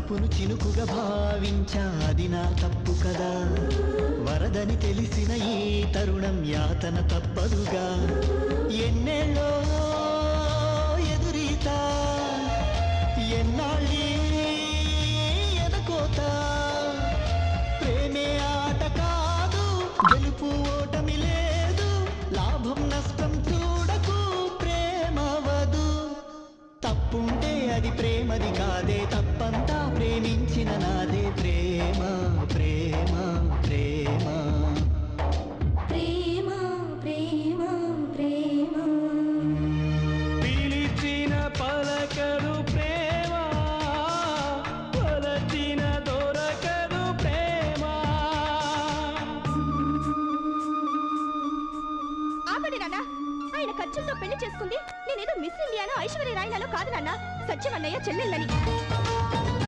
వలపును చినుకుగా భావించా అది నా తప్పు కదా వరదని తెలిసిన ఈ తరుణం యాతన తప్పదుగా ఎన్నేళ్ళో ఎదురీత ఎన్నాళ్ళీ ఎదకోత ప్రేమే ఆట కాదు గెలుపు ఓటమి లేదు లాభం నష్టం చూడకు ప్రేమవదు తప్పుంటే అది ప్రేమది కాదే తప్పంతా ప్రేమించిన నాదే ప్రేమ ప్రేమ ప్రేమ ప్రేమ ప్రేమ ప్రేమ పిలిచిన పలకదు ప్రేమ పలచిన దొరకదు ప్రేమ. ఆపండి నాన్న ఆయన ఖర్చులతో పెళ్లి చేసుకుంది నేనేదో మిస్ ఇండియాలో ఐశ్వర్య రాయలలో కాదు నాన్న సత్యవన్నయ్య చెల్లెళ్ళని